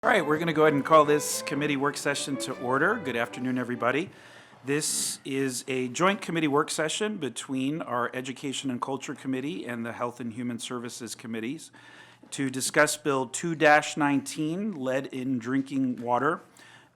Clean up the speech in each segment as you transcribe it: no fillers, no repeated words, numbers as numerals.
All right, we're going to go ahead and call this committee work session to order. Good afternoon, everybody. This is a joint committee work session between our Education and Culture Committee and the Health and Human Services Committees to discuss Bill 2-19, Lead in Drinking Water.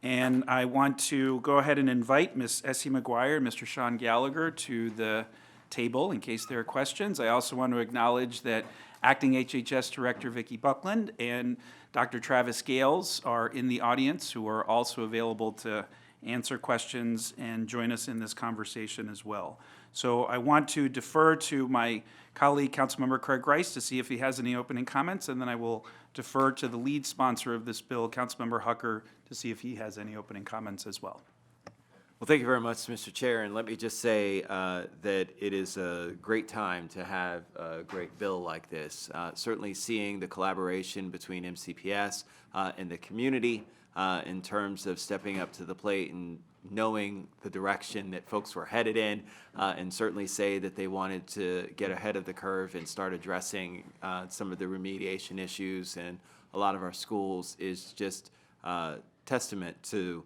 And I want to go ahead and invite Ms. Essie McGuire and Mr. Sean Gallagher to the table in case there are questions. I also want to acknowledge that Acting HHS Director Vicki Buckland and Dr. Travis Gales are in the audience, who are also available to answer questions and join us in this conversation as well. So I want to defer to my colleague, Councilmember Craig Rice, to see if he has any opening comments, and then I will defer to the lead sponsor of this bill, Councilmember Hucker, to see if he has any opening comments as well. Well, thank you very much, Mr. Chair, and let me just say that it is a great time to have a great bill like this. Certainly seeing the collaboration between MCPS and the community in terms of stepping up to the plate and knowing the direction that folks were headed in, and certainly say that they wanted to get ahead of the curve and start addressing some of the remediation issues in a lot of our schools is just testament to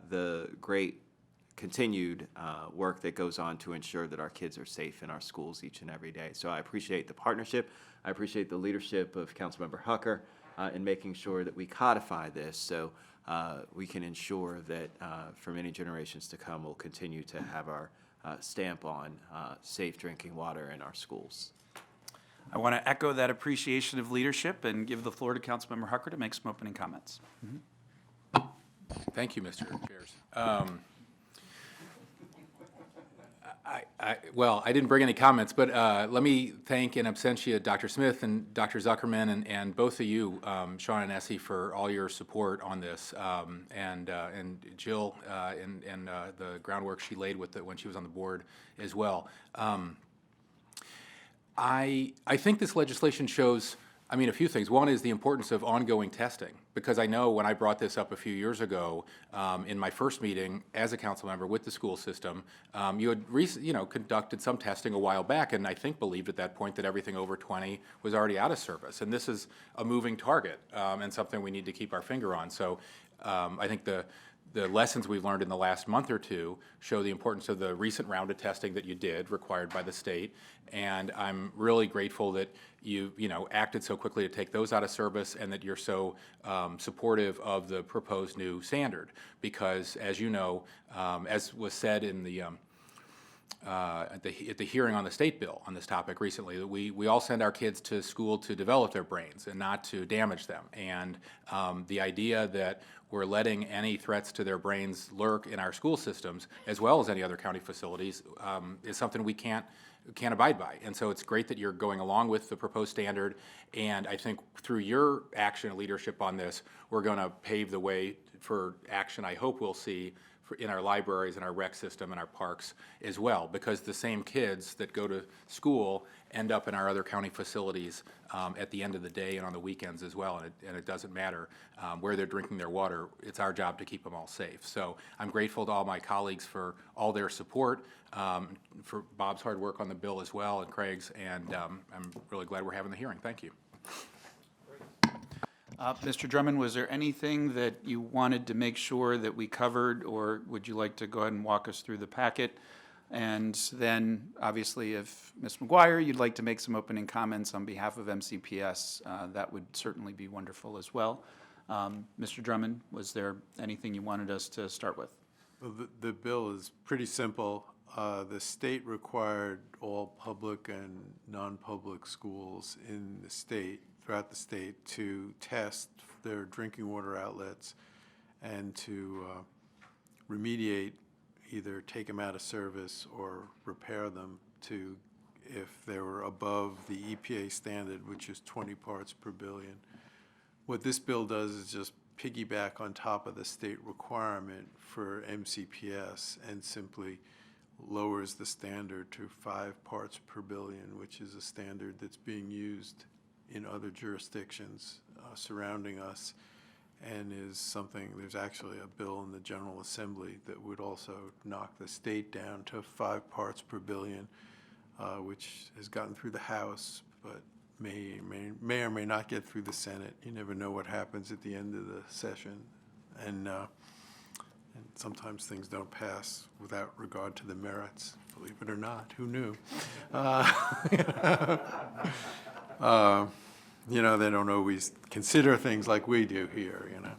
the great continued work that goes on to ensure that our kids are safe in our schools each and every day. So I appreciate the partnership. I appreciate the leadership of Councilmember Hucker in making sure that we codify this so we can ensure that for many generations to come, we'll continue to have our stamp on safe drinking water in our schools. I want to echo that appreciation of leadership and give the floor to Councilmember Hucker to make some opening comments. Thank you, Mr. Chairs. I didn't bring any comments, but let me thank in absentia Dr. Smith and Dr. Zuckerman and both of you, Sean and Essie, for all your support on this, and Jill and the groundwork she laid with it when she was on the board as well. I think this legislation shows, a few things. One is the importance of ongoing testing, because I know when I brought this up a few years ago in my first meeting as a council member with the school system, you had conducted some testing a while back, and I think believed at that point that everything over 20 was already out of service. And this is a moving target and something we need to keep our finger on. So I think the lessons we've learned in the last month or two show the importance of the recent round of testing that you did, required by the state, and I'm really grateful that you acted so quickly to take those out of service, and that you're so supportive of the proposed new standard, because as you know, as was said in the at the hearing on the state bill on this topic recently, that we all send our kids to school to develop their brains and not to damage them. And the idea that we're letting any threats to their brains lurk in our school systems, as well as any other county facilities, is something we can't abide by. And so it's great that you're going along with the proposed standard. And I think through your action and leadership on this, we're going to pave the way for action I hope we'll see in our libraries and our rec system and our parks as well, because the same kids that go to school end up in our other county facilities at the end of the day and on the weekends as well, and it doesn't matter where they're drinking their water. It's our job to keep them all safe. So I'm grateful to all my colleagues for all their support, for Bob's hard work on the bill as well, and Craig's, and I'm really glad we're having the hearing. Thank you. Mr. Drummond, was there anything that you wanted to make sure that we covered, or would you like to go ahead and walk us through the packet? And then, obviously, if Ms. McGuire, you'd like to make some opening comments on behalf of MCPS, that would certainly be wonderful as well. Mr. Drummond, was there anything you wanted us to start with? Well, the bill is pretty simple. The state required all public and non-public schools in the state, throughout the state, to test their drinking water outlets and to remediate, either take them out of service or repair them to, if they were above the EPA standard, which is 20 parts per billion. What this bill does is just piggyback on top of the state requirement for MCPS and simply lowers the standard to 5 parts per billion, which is a standard that's being used in other jurisdictions surrounding us, and is something, there's actually a bill in the General Assembly that would also knock the state down to 5 parts per billion, which has gotten through the House, but may or may not get through the Senate. You never know what happens at the end of the session. And sometimes things don't pass without regard to the merits, believe it or not. Who knew? You know, they don't always consider things like we do here, you know.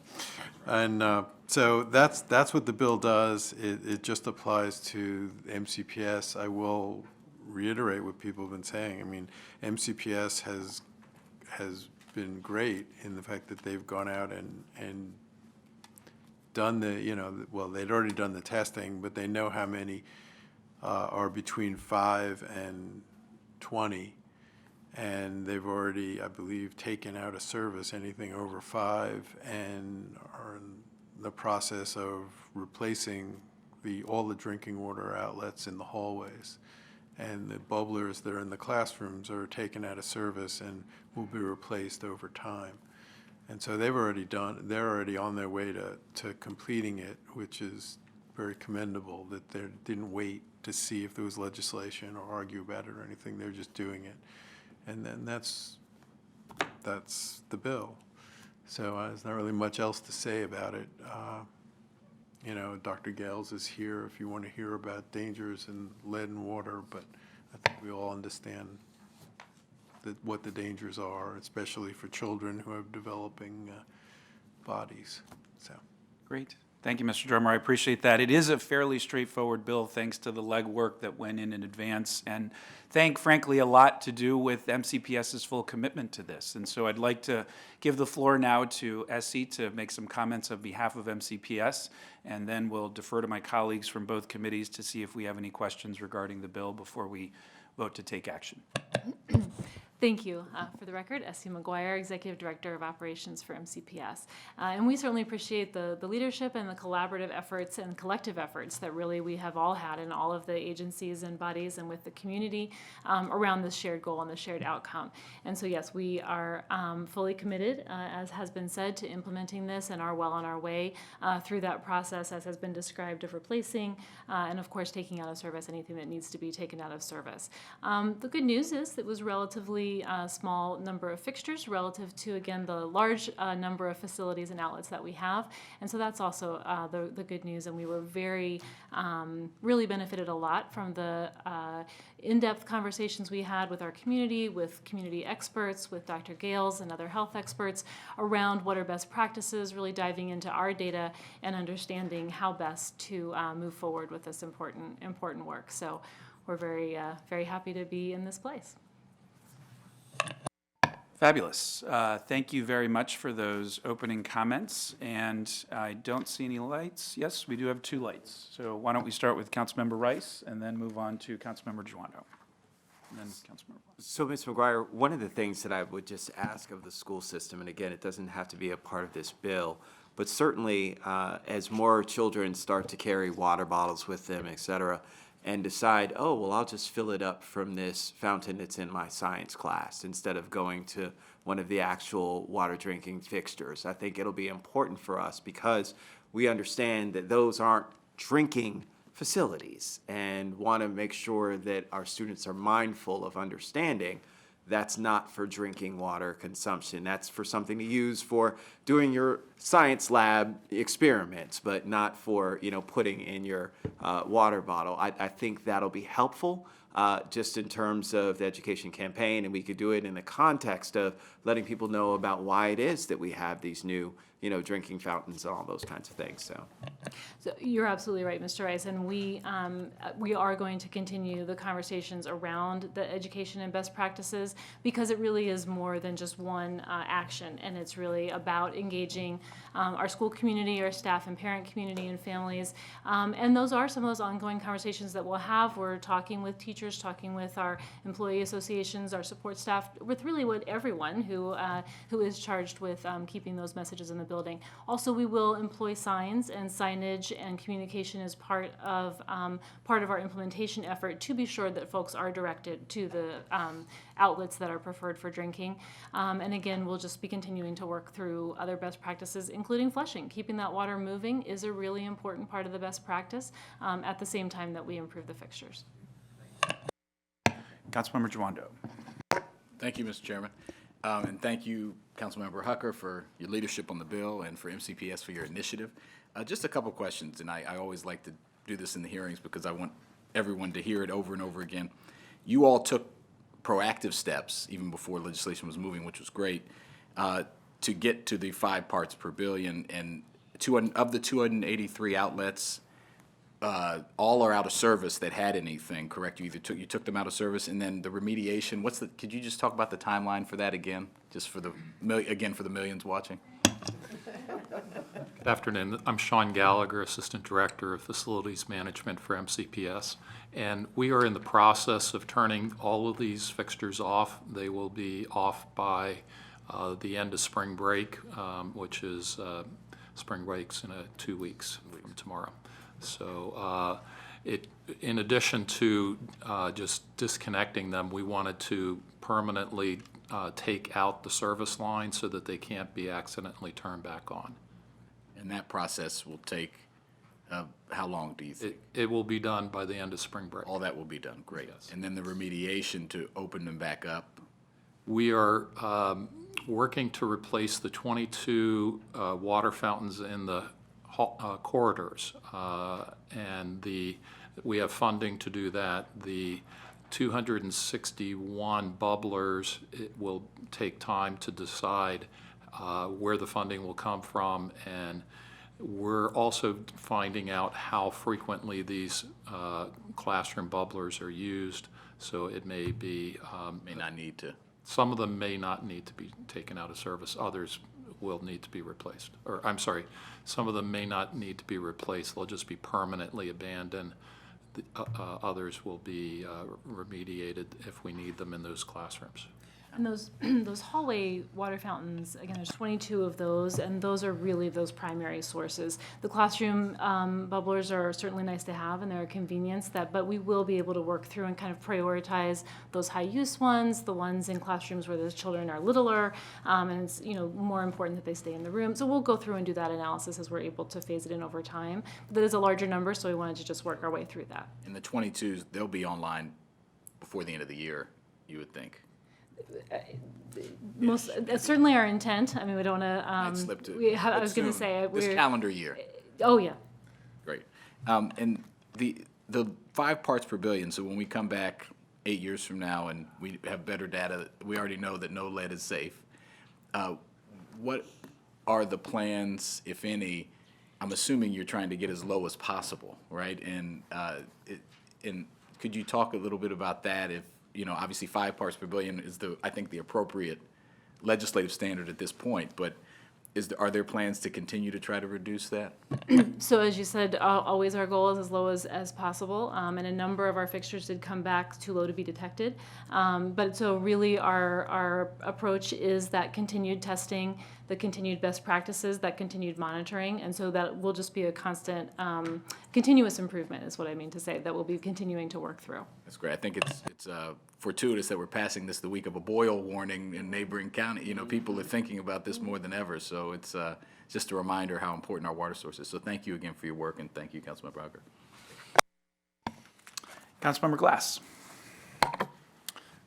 And so that's what the bill does. It just applies to MCPS. I will reiterate what people have been saying. I mean, MCPS has been great in the fact that they've gone out and done the, you know, well, they'd already done the testing, but they know how many are between 5 and 20. And they've already, I believe, taken out of service anything over 5 and are in the process of replacing all the drinking water outlets in the hallways. And the bubblers that are in the classrooms are taken out of service and will be replaced over time. And so they're already on their way to completing it, which is very commendable that they didn't wait to see if there was legislation or argue about it or anything. They're just doing it. And then that's the bill. So there's not really much else to say about it. You know, Dr. Gales is here if you want to hear about dangers in lead and water, but I think we all understand what the dangers are, especially for children who have developing bodies. So. Great. Thank you, Mr. Drummer. I appreciate that. It is a fairly straightforward bill, thanks to the legwork that went in advance, and frankly, a lot to do with MCPS's full commitment to this. And so I'd like to give the floor now to Essie to make some comments on behalf of MCPS, and then we'll defer to my colleagues from both committees to see if we have any questions regarding the bill before we vote to take action. Thank you. For the record, Essie McGuire, Executive Director of Operations for MCPS. And we certainly appreciate the leadership and the collaborative efforts and collective efforts that really we have all had in all of the agencies and bodies and with the community around this shared goal and the shared outcome. And so yes, we are fully committed, as has been said, to implementing this and are well on our way through that process, as has been described, of replacing and of course taking out of service anything that needs to be taken out of service. The good news is that it was relatively small number of fixtures relative to, again, the large number of facilities and outlets that we have. And so that's also the good news. And we were really benefited a lot from the in-depth conversations we had with our community, with community experts, with Dr. Gales and other health experts around what are best practices, really diving into our data and understanding how best to move forward with this important work. So we're very happy to be in this place. Fabulous. Thank you very much for those opening comments. And I don't see any lights. Yes, we do have 2 lights. So why don't we start with Councilmember Rice and then move on to Councilmember Giwando. And then Councilmember. So, Ms. McGuire, one of the things that I would just ask of the school system, and again, it doesn't have to be a part of this bill, but certainly as more children start to carry water bottles with them, et cetera, and decide, oh, well, I'll just fill it up from this fountain that's in my science class instead of going to one of the actual water drinking fixtures. I think it'll be important for us because we understand that those aren't drinking facilities and want to make sure that our students are mindful of understanding that's not for drinking water consumption. That's for something to use for doing your science lab experiments, but not for, putting in your water bottle. I think that'll be helpful just in terms of the education campaign, and we could do it in the context of letting people know about why it is that we have these new drinking fountains and all those kinds of things. So you're absolutely right, Mr. Rice, and we are going to continue the conversations around the education and best practices because it really is more than just one action, and it's really about engaging our school community, our staff and parent community and families, and those are some of those ongoing conversations that we'll have. We're talking with teachers, talking with our employee associations, our support staff, with really with everyone who is charged with keeping those messages in the building. Also, we will employ signs and signage and communication as part of our implementation effort to be sure that folks are directed to the outlets that are preferred for drinking. And again, we'll just be continuing to work through other best practices, including flushing. Keeping that water moving is a really important part of the best practice at the same time that we improve the fixtures. Councilmember Giwando. Thank you, Mr. Chairman. And thank you, Councilmember Hucker, for your leadership on the bill and for MCPS for your initiative. Just a couple questions, and I always like to do this in the hearings because I want everyone to hear it over and over again. You all took proactive steps, even before legislation was moving, which was great, to get to the 5 parts per billion. And of the 283 outlets, all are out of service that had anything, correct? You took them out of service, and then the remediation. Could you just talk about the timeline for that again, just for the for the millions watching? Good afternoon. I'm Sean Gallagher, Assistant Director of Facilities Management for MCPS, and we are in the process of turning all of these fixtures off. They will be off by the end of spring break, which is spring breaks in 2 weeks from tomorrow. So in addition to just disconnecting them, we wanted to permanently take out the service line so that they can't be accidentally turned back on. And that process will take, how long do you think? It will be done by the end of spring break. All that will be done, great. Yes. And then the remediation to open them back up? We are working to replace the 22 water fountains in the corridors, and we have funding to do that. The 261 bubblers, it will take time to decide where the funding will come from, and we're also finding out how frequently these classroom bubblers are used. So it may be May not need to. some of them may not need to be taken out of service. Others will need to be replaced. Or I'm sorry, some of them may not need to be replaced. They'll just be permanently abandoned. Others will be remediated if we need them in those classrooms. And those hallway water fountains, again, there's 22 of those, and those are really those primary sources. The classroom bubblers are certainly nice to have, and they're a convenience, but we will be able to work through and kind of prioritize those high-use ones, the ones in classrooms where the children are littler, and it's more important that they stay in the room. So we'll go through and do that analysis as we're able to phase it in over time. But that is a larger number, so we wanted to just work our way through that. And the 22s, they'll be online before the end of the year, you would think. That's certainly our intent. I mean, we don't want Might slip to. to. I was going to soon, say this calendar year. Oh yeah. Great. And the 5 parts per billion, so when we come back 8 years from now and we have better data, we already know that no lead is safe. What are the plans, if any? I'm assuming you're trying to get as low as possible, right? And could you talk a little bit about that? If obviously 5 parts per billion is I think the appropriate legislative standard at this point, but are there plans to continue to try to reduce that? So as you said, always our goal is as low as possible, and a number of our fixtures did come back too low to be detected. But so really our approach is that continued testing, the continued best practices, that continued monitoring, and so that will just be a constant, continuous improvement is what I mean to say, that we'll be continuing to work through. That's great. I think it's fortuitous that we're passing this the week of a boil warning in neighboring county. People are thinking about this more than ever, so it's just a reminder how important our water source is. So thank you again for your work, and thank you, Councilmember Hucker. Councilmember Glass.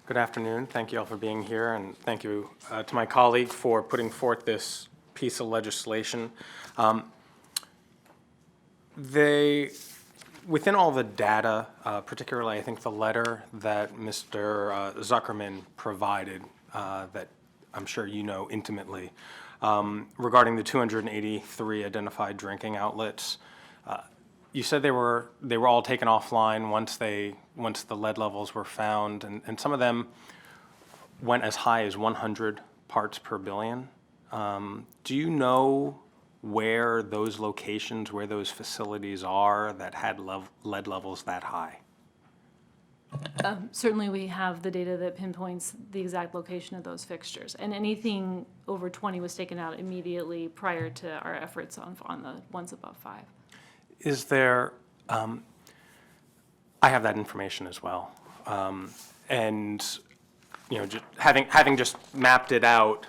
Good afternoon. Thank you all for being here, and thank you to my colleague for putting forth this piece of legislation. Within all the data, particularly I think the letter that Mr. Zuckerman provided, that I'm sure you know intimately, regarding the 283 identified drinking outlets, you said they were all taken offline once the lead levels were found, and some of them went as high as 100 parts per billion. Do you know where those locations, where those facilities are that had lead levels that high? Certainly we have the data that pinpoints the exact location of those fixtures, and anything over 20 was taken out immediately prior to our efforts on the ones above 5. Is there, I have that information as well. And, just having just mapped it out,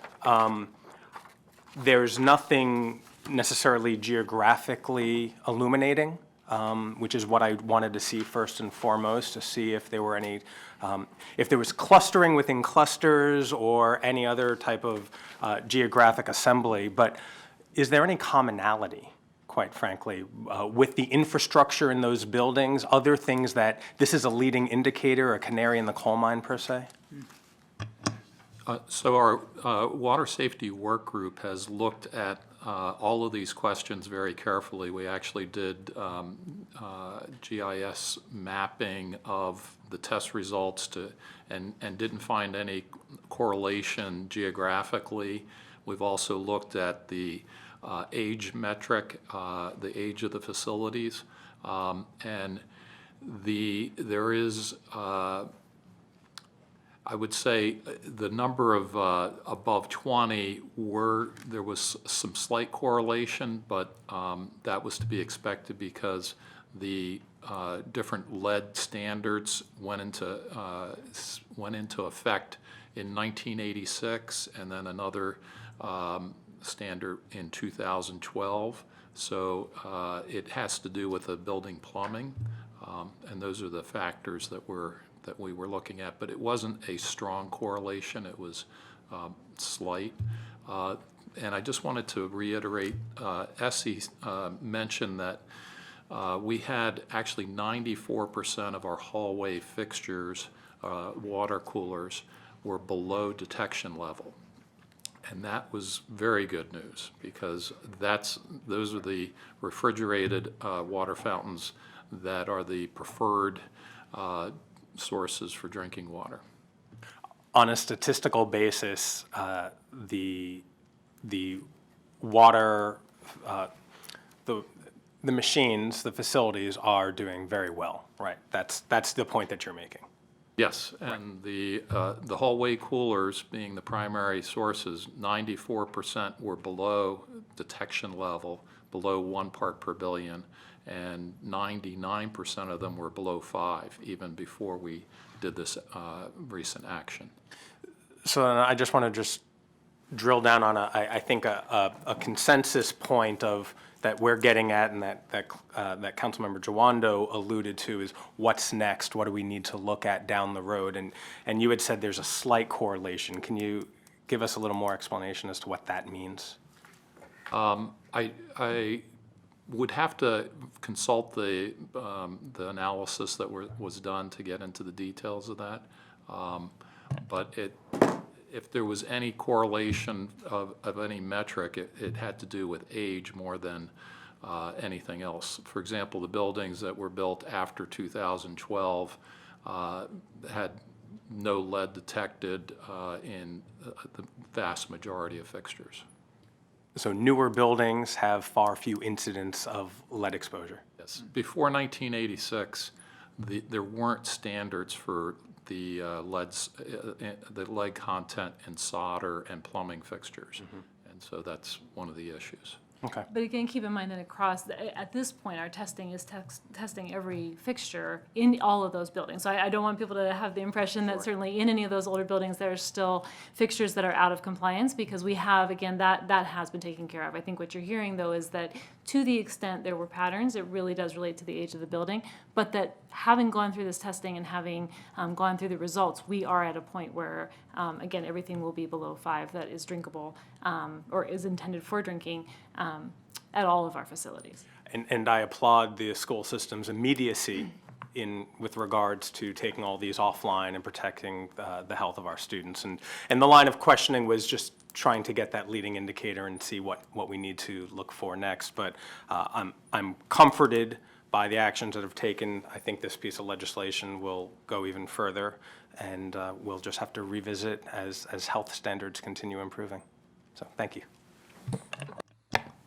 there's nothing necessarily geographically illuminating which is what I wanted to see first and foremost, to see if there were any, if there was clustering within clusters or any other type of geographic assembly. But is there any commonality, quite frankly, with the infrastructure in those buildings, other things that this is a leading indicator, a canary in the coal mine per se? So our water safety work group has looked at all of these questions very carefully. We actually did GIS mapping of the test results and didn't find any correlation geographically. We've also looked at the age metric, the age of the facilities, and there is I would say the number of above 20 there was some slight correlation, but that was to be expected because the different lead standards went into effect in 1986, and then another standard in 2012. So it has to do with the building plumbing, and those are the factors that we were looking at, but it wasn't a strong correlation. It was slight. And I just wanted to reiterate, Essie mentioned that we had actually 94% of our hallway fixtures, water coolers, were below detection level. And that was very good news, because those are the refrigerated water fountains that are the preferred sources for drinking water. On a statistical basis, the water, the machines, the facilities are doing very well, right? That's the point that you're making. Yes, and the hallway coolers being the primary sources, 94% were below detection level, below 1 part per billion, and 99% of them were below 5, even before we did this recent action. So I just want to drill down on I think a consensus point of that we're getting at, and that Councilmember Jawando alluded to, is what's next? What do we need to look at down the road? And you had said there's a slight correlation. Can you give us a little more explanation as to what that means? I would have to consult the analysis that was done to get into the details of that. But if there was any correlation of any metric, it had to do with age more than anything else. For example, the buildings that were built after 2012 had no lead detected in the vast majority of fixtures. So newer buildings have far few incidents of lead exposure. Yes. Before 1986, there weren't standards for the lead content in solder and plumbing fixtures. And so that's one of the issues. Okay. But again, keep in mind that at this point, our testing is testing every fixture in all of those buildings. So I don't want people to have the impression that certainly in any of those older buildings, there are still fixtures that are out of compliance, because we have, again, that has been taken care of. I think what you're hearing, though, is that to the extent there were patterns, it really does relate to the age of the building, but that having gone through this testing and having gone through the results, we are at a point where, again, everything will be below 5 that is drinkable or is intended for drinking at all of our facilities. And I applaud the school system's immediacy with regards to taking all these offline and protecting the health of our students. And the line of questioning was just trying to get that leading indicator and see what we need to look for next. But I'm comforted by the actions that have taken. I think this piece of legislation will go even further, and we'll just have to revisit as health standards continue improving. So thank you.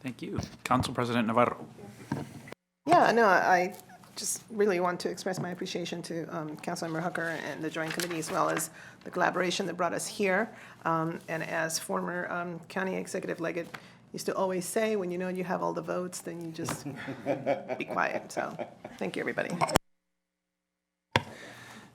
Thank you. Council President Navarro. Yeah, no, I just really want to express my appreciation to Councilmember Hooker and the Joint Committee, as well as the collaboration that brought us here. And as former County Executive Leggett used to always say, when you know you have all the votes, then you just be quiet. So thank you, everybody.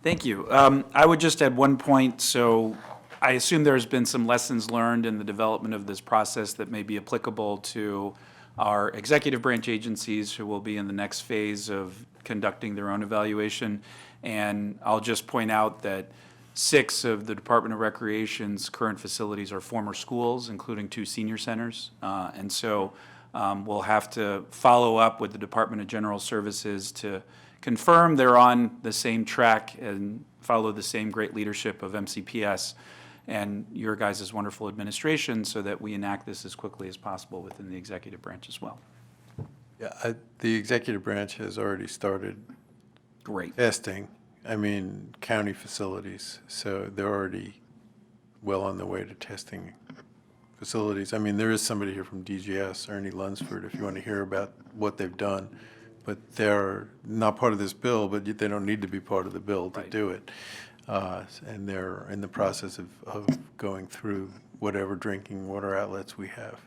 Thank you. I would just add one point. So I assume there's been some lessons learned in the development of this process that may be applicable to our executive branch agencies, who will be in the next phase of conducting their own evaluation. And I'll just point out that 6 of the Department of Recreation's current facilities are former schools, including 2 senior centers. And so we'll have to follow up with the Department of General Services to confirm they're on the same track and follow the same great leadership of MCPS and your guys' wonderful administration, so that we enact this as quickly as possible within the executive branch as well. Yeah, the executive branch has already started Great. testing, I mean, county facilities, so they're already well on the way to testing facilities. I mean, there is somebody here from DGS, Ernie Lunsford, if you want to hear about what they've done, but they're not part of this bill, but they don't need to be part of the bill to Right. do it. And they're in the process of going through whatever drinking water outlets we have.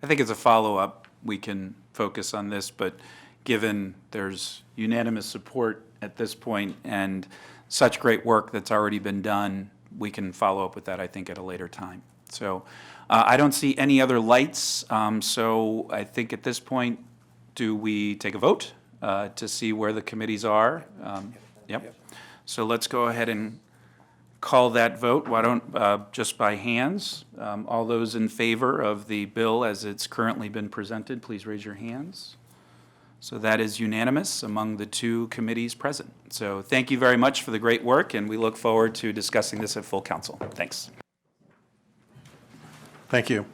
I think as a follow-up, we can focus on this, but given there's unanimous support at this point and such great work that's already been done, we can follow up with that, I think, at a later time. So I don't see any other lights, so I think at this point, do we take a vote to see where the committees are? Yep. So let's go ahead and call that vote. Why don't, just by hands, all those in favor of the bill as it's currently been presented, please raise your hands. So that is unanimous among the 2 committees present. So thank you very much for the great work, and we look forward to discussing this at full council. Thanks. Thank you.